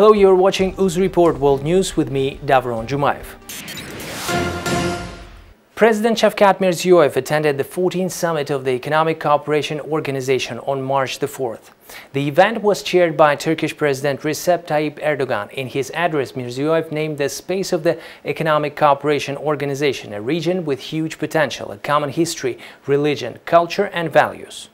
Hello, you're watching Uz Report World News with me, Davron Jumayev. President Shavkat Mirziyoyev attended the 14th summit of the Economic Cooperation Organization on March the 4th. The event was chaired by Turkish President Recep Tayyip Erdogan. In his address, Mirziyoyev named the space of the Economic Cooperation Organization a region with huge potential, a common history, religion, culture and values.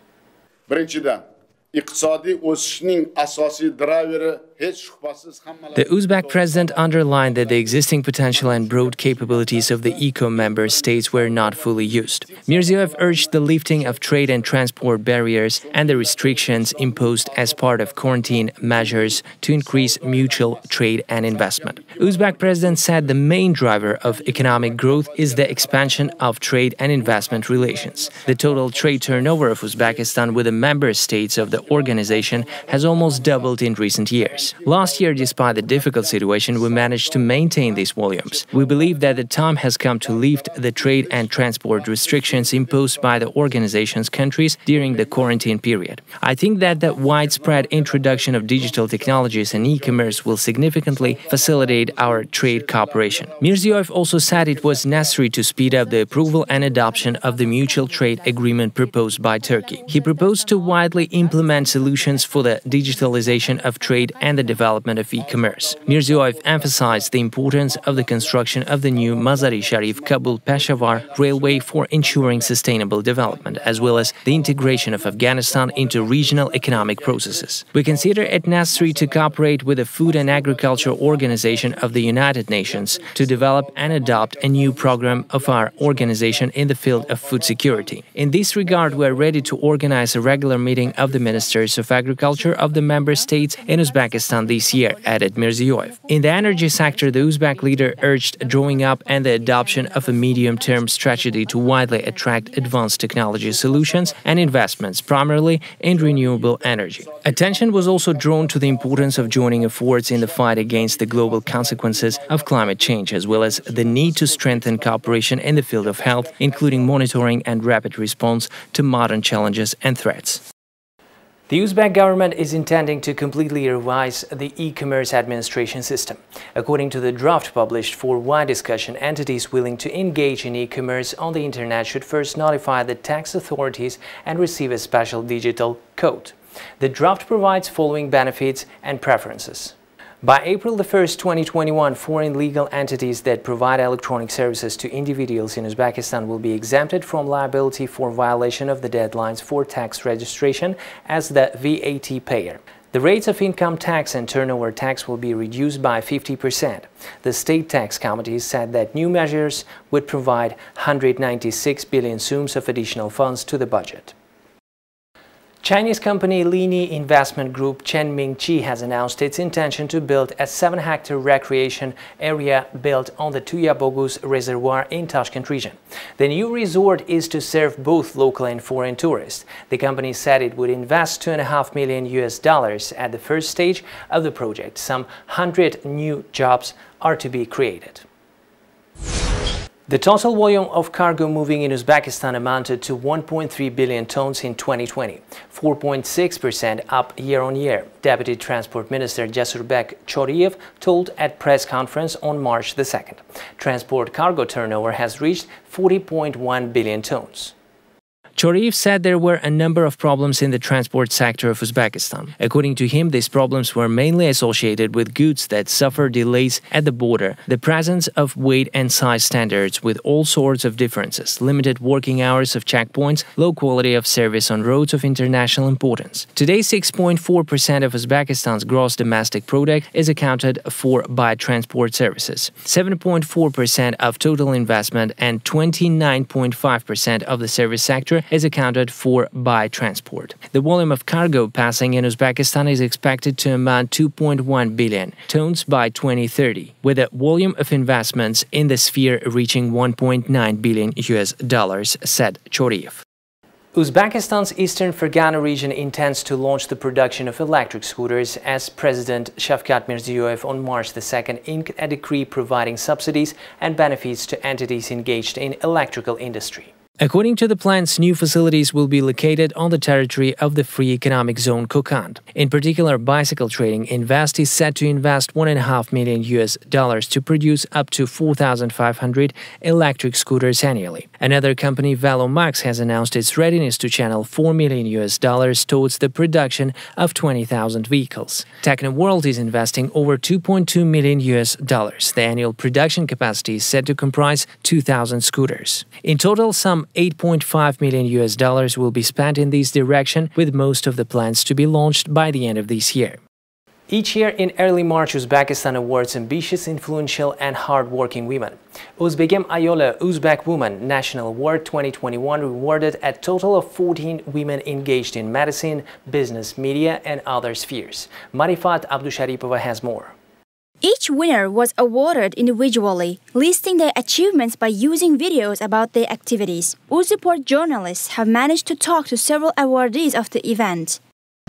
The Uzbek president underlined that the existing potential and broad capabilities of the ECO member states were not fully used. Mirziyoyev urged the lifting of trade and transport barriers and the restrictions imposed as part of quarantine measures to increase mutual trade and investment. Uzbek president said the main driver of economic growth is the expansion of trade and investment relations. The total trade turnover of Uzbekistan with the member states of the organization has almost doubled in recent years. Last year, despite the difficult situation, we managed to maintain these volumes. We believe that the time has come to lift the trade and transport restrictions imposed by the organization's countries during the quarantine period. I think that the widespread introduction of digital technologies and e-commerce will significantly facilitate our trade cooperation. Mirziyoyev also said it was necessary to speed up the approval and adoption of the mutual trade agreement proposed by Turkey. He proposed to widely implement solutions for the digitalization of trade and the development of e-commerce. Mirziyoyev emphasized the importance of the construction of the new Mazar-e-Sharif-Kabul-Peshawar railway for ensuring sustainable development, as well as the integration of Afghanistan into regional economic processes. We consider it necessary to cooperate with the Food and Agriculture Organization of the United Nations to develop and adopt a new program of our organization in the field of food security. In this regard, we are ready to organize a regular meeting of the Ministers of Agriculture of the member states in Uzbekistan this year, added Mirziyoyev. In the energy sector, the Uzbek leader urged drawing up and the adoption of a medium-term strategy to widely attract advanced technology solutions and investments, primarily in renewable energy. Attention was also drawn to the importance of joining efforts in the fight against the global consequences of climate change, as well as the need to strengthen cooperation in the field of health, including monitoring and rapid response to modern challenges and threats. The Uzbek government is intending to completely revise the e-commerce administration system. According to the draft published for wide discussion, entities willing to engage in e-commerce on the internet should first notify the tax authorities and receive a special digital code. The draft provides following benefits and preferences. By April 1st, 2021, foreign legal entities that provide electronic services to individuals in Uzbekistan will be exempted from liability for violation of the deadlines for tax registration as the VAT payer. The rates of income tax and turnover tax will be reduced by 50%. The State Tax Committee said that new measures would provide 196 billion sums of additional funds to the budget. Chinese company Lini Investment Group Chenmingqi has announced its intention to build a 7-hectare recreation area built on the Tuya Bogus Reservoir in Tashkent region. The new resort is to serve both local and foreign tourists. The company said it would invest $2.5 million at the first stage of the project. Some 100 new jobs are to be created. The total volume of cargo moving in Uzbekistan amounted to 1.3 billion tons in 2020, 4.6% up year-on-year, Deputy Transport Minister Jasurbek Choriev told at press conference on March the 2nd. Transport cargo turnover has reached 40.1 billion tons. Choriev said there were a number of problems in the transport sector of Uzbekistan. According to him, these problems were mainly associated with goods that suffer delays at the border, the presence of weight and size standards with all sorts of differences, limited working hours of checkpoints, low quality of service on roads of international importance. Today, 6.4% of Uzbekistan's gross domestic product is accounted for by transport services, 7.4% of total investment and 29.5% of the service sector is accounted for by transport. The volume of cargo passing in Uzbekistan is expected to amount 2.1 billion tons by 2030, with a volume of investments in the sphere reaching $1.9 billion, said Choriev. Uzbekistan's eastern Fergana region intends to launch the production of electric scooters as President Shavkat Mirziyoyev on March the 2nd inked a decree providing subsidies and benefits to entities engaged in electrical industry. According to the plans, new facilities will be located on the territory of the Free Economic Zone Kokand. In particular, Bicycle Trading Invest is set to invest $1.5 million to produce up to 4,500 electric scooters annually. Another company, Velomax, has announced its readiness to channel $4 million towards the production of 20,000 vehicles. Technoworld is investing over $2.2 million. The annual production capacity is set to comprise 2,000 scooters. In total, some $8.5 million will be spent in this direction, with most of the plans to be launched by the end of this year. Each year in early March, Uzbekistan awards ambitious, influential and hard-working women. Uzbegim Ayola Uzbek Woman National Award 2021 rewarded a total of 14 women engaged in medicine, business, media and other spheres. Marifat Abdusharipova has more. Each winner was awarded individually, listing their achievements by using videos about their activities. Uzreport journalists have managed to talk to several awardees of the event.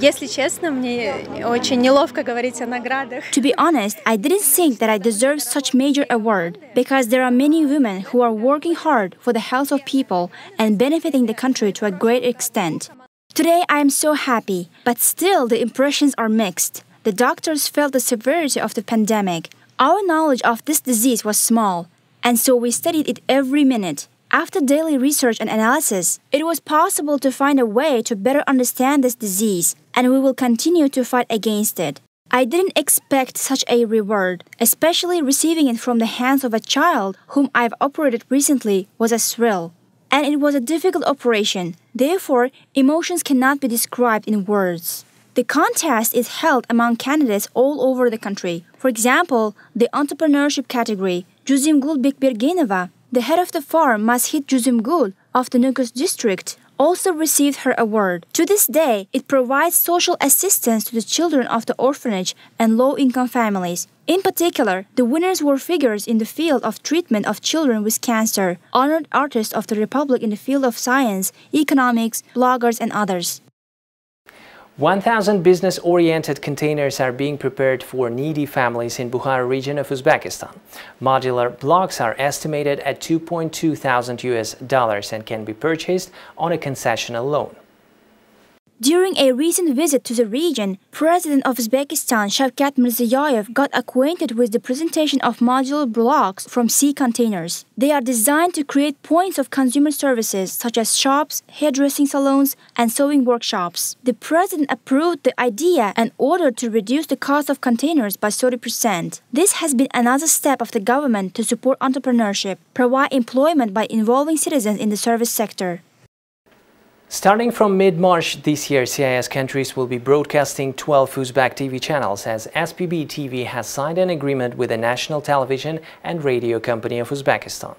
Если честно, мне очень неловко говорить о наградах. To be honest, I didn't think that I deserved such major award because there are many women who are working hard for the health of people and benefiting the country to a great extent. Today I am so happy, but still the impressions are mixed. The doctors felt the severity of the pandemic. Our knowledge of this disease was small, and so we studied it every minute. After daily research and analysis, it was possible to find a way to better understand this disease, and we will continue to fight against it. I didn't expect such a reward, especially receiving it from the hands of a child whom I've operated recently was a thrill. And it was a difficult operation, therefore emotions cannot be described in words. The contest is held among candidates all over the country. For example, the entrepreneurship category, Juzimgul Bekbergenova, the head of the farm Mashit Juzimgul of the Nukus district, also received her award. To this day, it provides social assistance to the children of the orphanage and low-income families. In particular, the winners were figures in the field of treatment of children with cancer, honored artists of the Republic in the field of science, economics, bloggers, and others. 1,000 business-oriented containers are being prepared for needy families in Bukhara region of Uzbekistan. Modular blocks are estimated at $2,200 and can be purchased on a concessional loan. During a recent visit to the region, President of Uzbekistan Shavkat Mirziyoyev got acquainted with the presentation of modular blocks from sea containers. They are designed to create points of consumer services such as shops, hairdressing salons, and sewing workshops. The President approved the idea and ordered to reduce the cost of containers by 30%. This has been another step of the government to support entrepreneurship, provide employment by involving citizens in the service sector. Starting from mid-March this year, CIS countries will be broadcasting 12 Uzbek TV channels as SPB TV has signed an agreement with the National Television and Radio Company of Uzbekistan.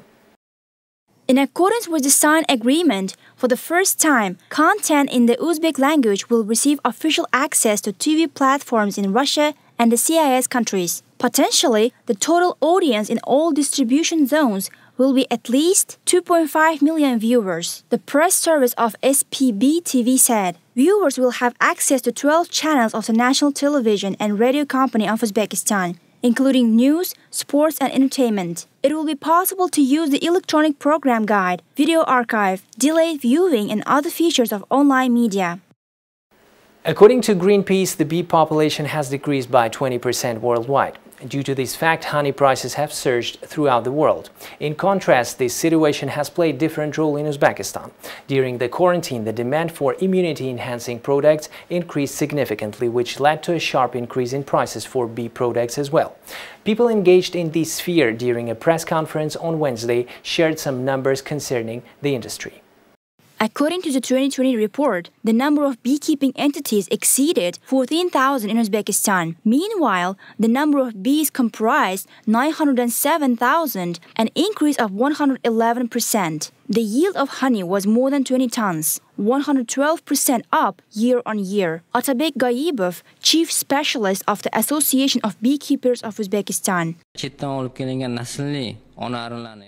In accordance with the signed agreement, for the first time, content in the Uzbek language will receive official access to TV platforms in Russia and the CIS countries. Potentially, the total audience in all distribution zones will be at least 2.5 million viewers. The press service of SPB TV said, viewers will have access to 12 channels of the National Television and Radio Company of Uzbekistan, including news, sports and entertainment. It will be possible to use the electronic program guide, video archive, delayed viewing and other features of online media. According to Greenpeace, the bee population has decreased by 20% worldwide. Due to this fact, honey prices have surged throughout the world. In contrast, this situation has played a different role in Uzbekistan. During the quarantine, the demand for immunity-enhancing products increased significantly, which led to a sharp increase in prices for bee products as well. People engaged in this sphere during a press conference on Wednesday shared some numbers concerning the industry. According to the 2020 report, the number of beekeeping entities exceeded 14,000 in Uzbekistan. Meanwhile, the number of bees comprised 907,000, an increase of 111%. The yield of honey was more than 20 tons. 112% up year-on-year. Atabek Gayibov, chief specialist of the Association of Beekeepers of Uzbekistan.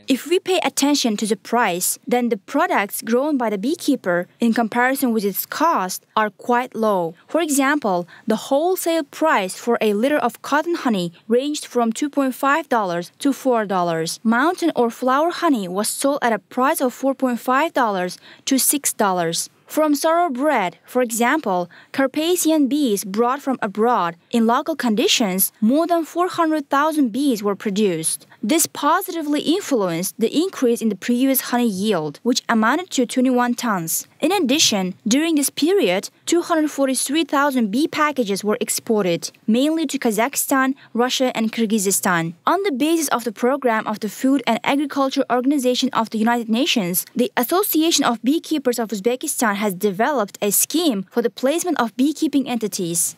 If we pay attention to the price, then the products grown by the beekeeper in comparison with its cost are quite low. For example, the wholesale price for a liter of cotton honey ranged from $2.5 to $4. Mountain or flower honey was sold at a price of $4.5 to $6. From thoroughbred, for example, Carpathian bees brought from abroad, in local conditions, more than 400,000 bees were produced. This positively influenced the increase in the previous honey yield, which amounted to 21 tons. In addition, during this period, 243,000 bee packages were exported, mainly to Kazakhstan, Russia, and Kyrgyzstan. On the basis of the program of the Food and Agriculture Organization of the United Nations, the Association of Beekeepers of Uzbekistan has developed a scheme for the placement of beekeeping entities.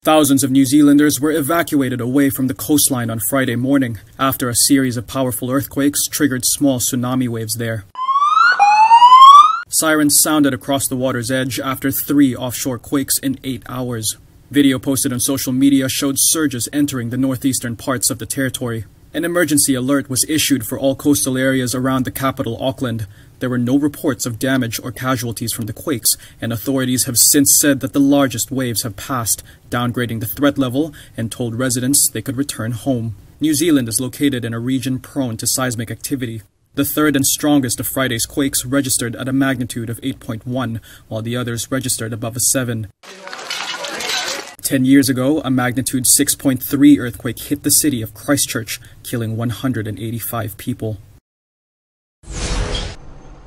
Thousands of New Zealanders were evacuated away from the coastline on Friday morning after a series of powerful earthquakes triggered small tsunami waves there. Sirens sounded across the water's edge after 3 offshore quakes in 8 hours. Video posted on social media showed surges entering the northeastern parts of the territory. An emergency alert was issued for all coastal areas around the capital, Auckland. There were no reports of damage or casualties from the quakes, and authorities have since said that the largest waves have passed, downgrading the threat level and told residents they could return home. New Zealand is located in a region prone to seismic activity. The third and strongest of Friday's quakes registered at a magnitude of 8.1, while the others registered above a 7. 10 years ago, a magnitude 6.3 earthquake hit the city of Christchurch, killing 185 people.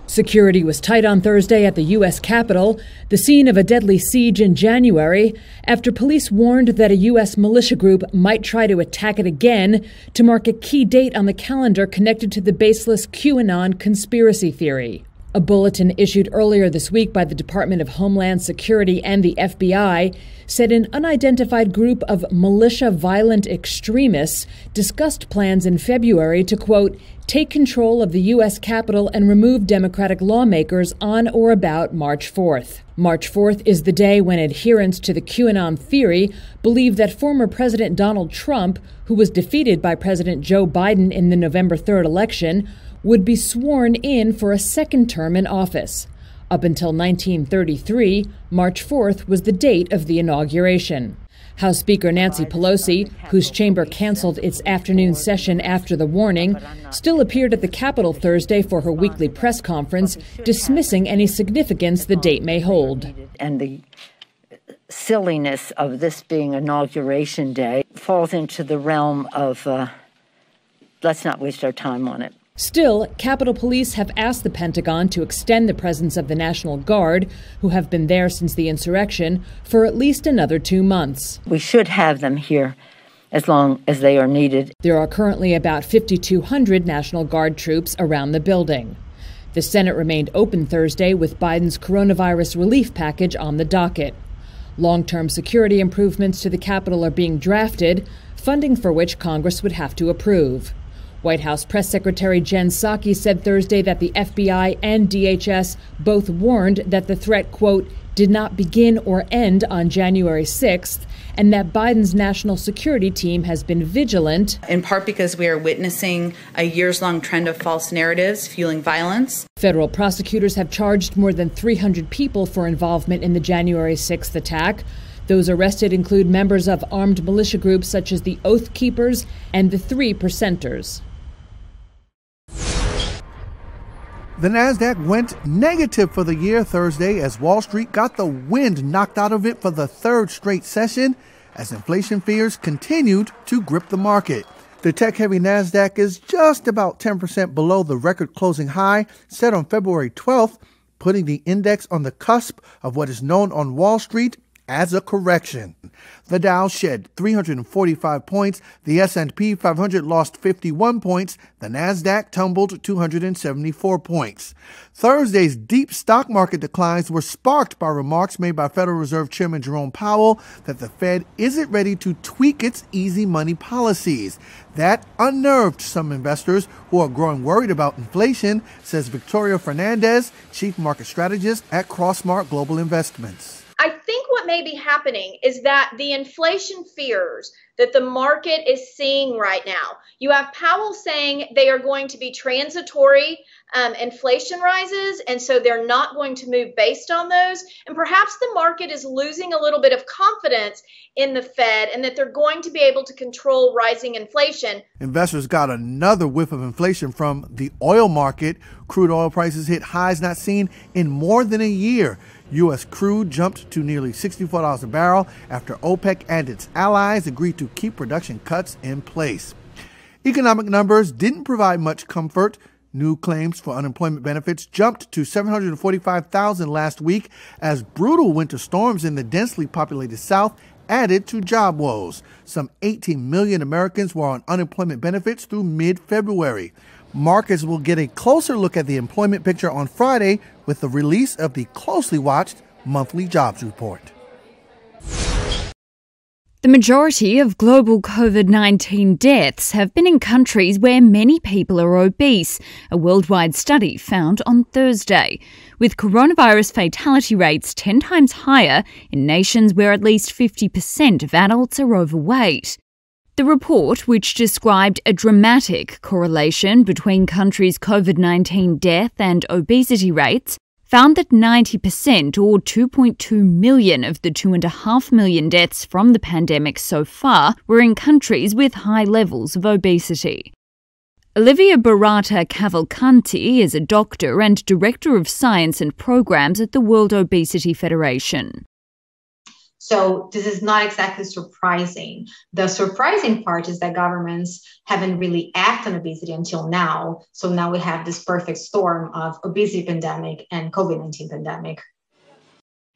Security was tight on Thursday at the U.S. Capitol, the scene of a deadly siege in January, after police warned that a U.S. militia group might try to attack it again to mark a key date on the calendar connected to the baseless QAnon conspiracy theory. A bulletin issued earlier this week by the Department of Homeland Security and the FBI said an unidentified group of militia violent extremists discussed plans in February to, quote, take control of the U.S. Capitol and remove Democratic lawmakers on or about March 4th. March 4th is the day when adherents to the QAnon theory believe that former President Donald Trump, who was defeated by President Joe Biden in the November 3rd election, would be sworn in for a second term in office. Up until 1933, March 4th was the date of the inauguration. House Speaker Nancy Pelosi, whose chamber canceled its afternoon session after the warning, still appeared at the Capitol Thursday for her weekly press conference, dismissing any significance the date may hold. And the silliness of this being Inauguration Day falls into the realm of let's not waste our time on it. Still, Capitol Police have asked the Pentagon to extend the presence of the National Guard, who have been there since the insurrection, for at least another 2 months. We should have them here as long as they are needed. There are currently about 5,200 National Guard troops around the building. The Senate remained open Thursday with Biden's coronavirus relief package on the docket. Long-term security improvements to the Capitol are being drafted, funding for which Congress would have to approve. White House Press Secretary Jen Psaki said Thursday that the FBI and DHS both warned that the threat, quote, did not begin or end on January 6th, and that Biden's national security team has been vigilant. In part because we are witnessing a years-long trend of false narratives fueling violence. Federal prosecutors have charged more than 300 people for involvement in the January 6th attack. Those arrested include members of armed militia groups such as the Oath Keepers and the 3 Percenters. The Nasdaq went negative for the year Thursday as Wall Street got the wind knocked out of it for the 3rd straight session as inflation fears continued to grip the market. The tech-heavy Nasdaq is just about 10% below the record closing high set on February 12th, putting the index on the cusp of what is known on Wall Street as a correction. The Dow shed 345 points, the S&P 500 lost 51 points, the Nasdaq tumbled 274 points. Thursday's deep stock market declines were sparked by remarks made by Federal Reserve Chairman Jerome Powell that the Fed isn't ready to tweak its easy money policies. That unnerved some investors who are growing worried about inflation, says Victoria Fernandez, chief market strategist at Crossmark Global Investments. I think what may be happening is that the inflation fears that the market is seeing right now, you have Powell saying they are going to be transitory inflation rises, and so they're not going to move based on those. And perhaps the market is losing a little bit of confidence in the Fed and that they're going to be able to control rising inflation. Investors got another whiff of inflation from the oil market. Crude oil prices hit highs not seen in more than a year. U.S. crude jumped to nearly $64 a barrel after OPEC and its allies agreed to keep production cuts in place. Economic numbers didn't provide much comfort. New claims for unemployment benefits jumped to 745,000 last week as brutal winter storms in the densely populated South added to job woes. Some 18 million Americans were on unemployment benefits through mid-February. Markets will get a closer look at the employment picture on Friday with the release of the closely watched monthly jobs report. The majority of global COVID-19 deaths have been in countries where many people are obese, a worldwide study found on Thursday, with coronavirus fatality rates 10 times higher in nations where at least 50% of adults are overweight. The report, which described a dramatic correlation between countries' COVID-19 death and obesity rates, found that 90% or 2.2 million of the 2.5 million deaths from the pandemic so far were in countries with high levels of obesity. Olivia Barata Cavalcanti is a doctor and director of science and programs at the World Obesity Federation. So this is not exactly surprising. The surprising part is that governments haven't really acted on obesity until now. So now we have this perfect storm of obesity pandemic and COVID-19 pandemic.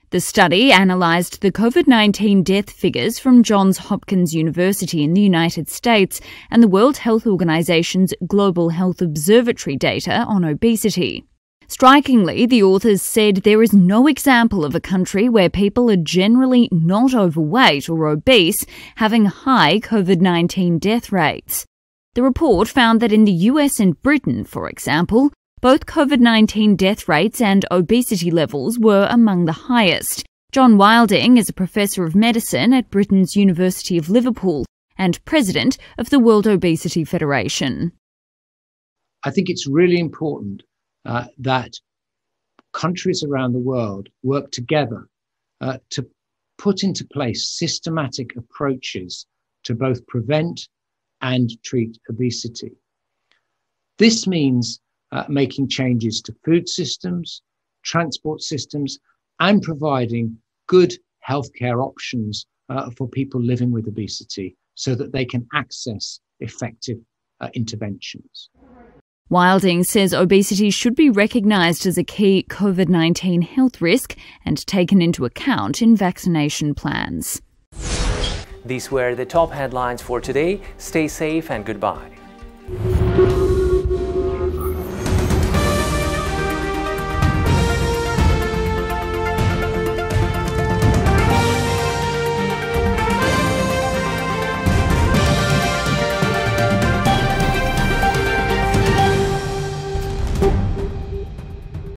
The study analysed the COVID-19 death figures from Johns Hopkins University in the United States and the World Health Organization's Global Health Observatory data on obesity. Strikingly, the authors said there is no example of a country where people are generally not overweight or obese having high COVID-19 death rates. The report found that in the US and Britain, for example, both COVID-19 death rates and obesity levels were among the highest. John Wilding is a professor of medicine at Britain's University of Liverpool and president of the World Obesity Federation. I think it's really important that countries around the world work together to put into place systematic approaches to both prevent and treat obesity. This means making changes to food systems, transport systems, and providing good healthcare options for people living with obesity so that they can access effective interventions. Wilding says obesity should be recognised as a key COVID-19 health risk and taken into account in vaccination plans. These were the top headlines for today. Stay safe and goodbye.